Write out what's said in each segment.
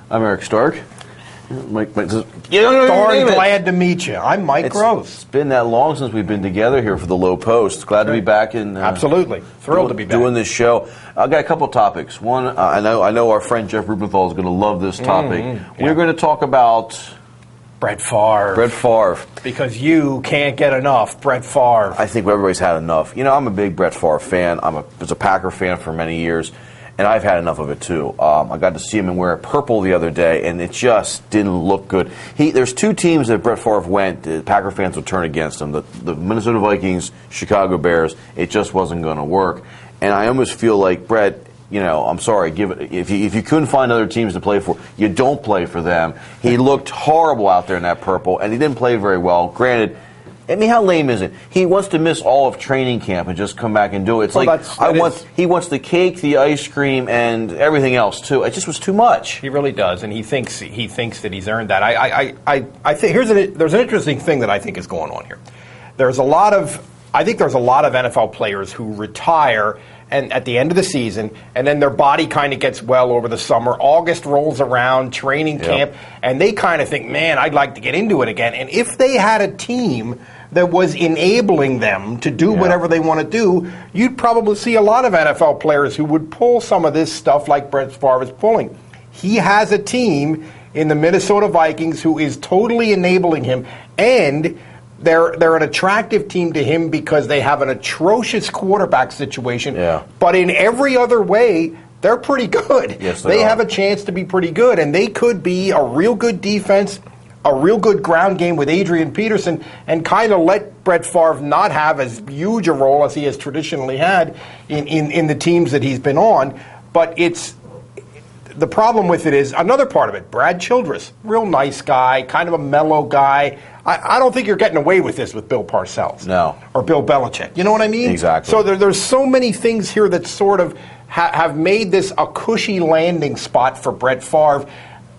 I'm Eric Stark. Darn glad to meet you. I'm Mike Gross. It's been that long since we've been together here for the Low Post. Glad to be back in. Absolutely. Thrilled to be back. Doing this show. I've got a couple of topics. One, I know our friend Jeff Rubenthal is going to love this topic. We're going to talk about Brett Favre. Because you can't get enough Brett Favre. I think everybody's had enough. I'm a big Brett Favre fan. I was a Packer fan for many years. And I've had enough of it, too. I got to see him wear purple the other day, and it just didn't look good. There's two teams that Brett Favre went, the Packer fans would turn against him. The Minnesota Vikings, Chicago Bears, it just wasn't going to work. And I almost feel like, Brett, I'm sorry, if you couldn't find other teams to play for, you don't play for them. He looked horrible out there in that purple, and he didn't play very well. Granted, how lame is it? He wants to miss all of training camp and just come back and do it. It's he wants the cake, the ice cream, and everything else too. It just was too much. He really does, and he thinks that he's earned that. I think there's an interesting thing that I think is going on here. There's a lot of NFL players who retire and at the end of the season, and then their body kind of gets well over the summer. August rolls around, training camp, and they kind of think, man, I'd like to get into it again. And if they had a team that was enabling them to do whatever they want to do, you'd probably see a lot of NFL players who would pull some of this stuff like Brett Favre is pulling. He has a team in the Minnesota Vikings who is totally enabling him, and they're an attractive team to him because they have an atrocious quarterback situation. But in every other way, they're pretty good. Yes, they have a chance to be pretty good, and they could be a real good defense, a real good ground game with Adrian Peterson, and kind of let Brett Favre not have as huge a role as he has traditionally had in the teams that he's been on. But the problem with it is another part of it. Brad Childress, real nice guy, kind of a mellow guy. I don't think you're getting away with this with Bill Parcells. No. Or Bill Belichick. You know what I mean? Exactly. So there's so many things here that sort of have made this a cushy landing spot for Brett Favre.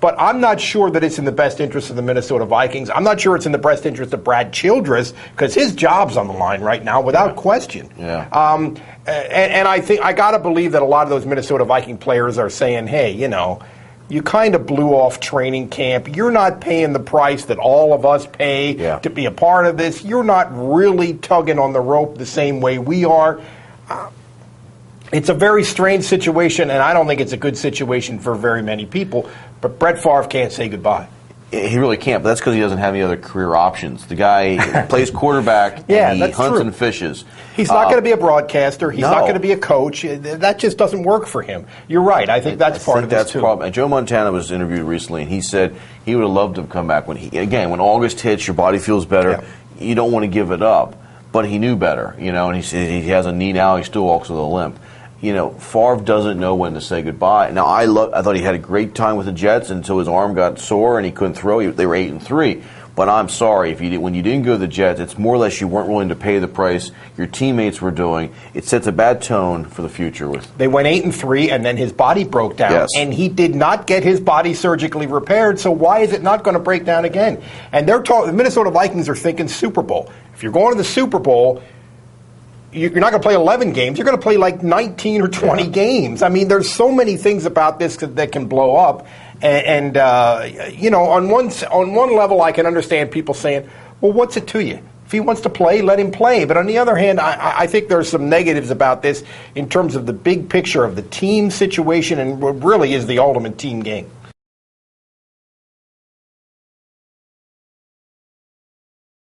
But I'm not sure that it's in the best interest of the Minnesota Vikings. I'm not sure it's in the best interest of Brad Childress because his job's on the line right now without question. And I got to believe that a lot of those Minnesota Viking players are saying, hey, you kind of blew off training camp. You're not paying the price that all of us pay to be a part of this. You're not really tugging on the rope the same way we are. It's a very strange situation, and I don't think it's a good situation for very many people. But Brett Favre can't say goodbye. He really can't, but that's because he doesn't have any other career options. The guy plays quarterback, and he hunts and fishes. He's not going to be a broadcaster. He's not going to be a coach. That just doesn't work for him. You're right. I think that's part of this, too. And Joe Montana was interviewed recently, and he said he would have loved to come back. When August hits, your body feels better. You don't want to give it up. But he knew better, and he said he has a knee now. He still walks with a limp. Favre doesn't know when to say goodbye. Now, I thought he had a great time with the Jets until his arm got sore and he couldn't throw. They were 8-3. But I'm sorry, when you didn't go to the Jets, it's more or less you weren't willing to pay the price your teammates were doing. It sets a bad tone for the future. They went 8-3, and then his body broke down, and he did not get his body surgically repaired. So why is it not going to break down again? And the Minnesota Vikings are thinking Super Bowl. If you're going to the Super Bowl, you're not going to play 11 games. You're going to play like 19 or 20 games. I mean, there's so many things about this that can blow up. And on one level, I can understand people saying, well, what's it to you? If he wants to play, let him play. But on the other hand, I think there's some negatives about this in terms of the big picture of the team situation and what really is the ultimate team game.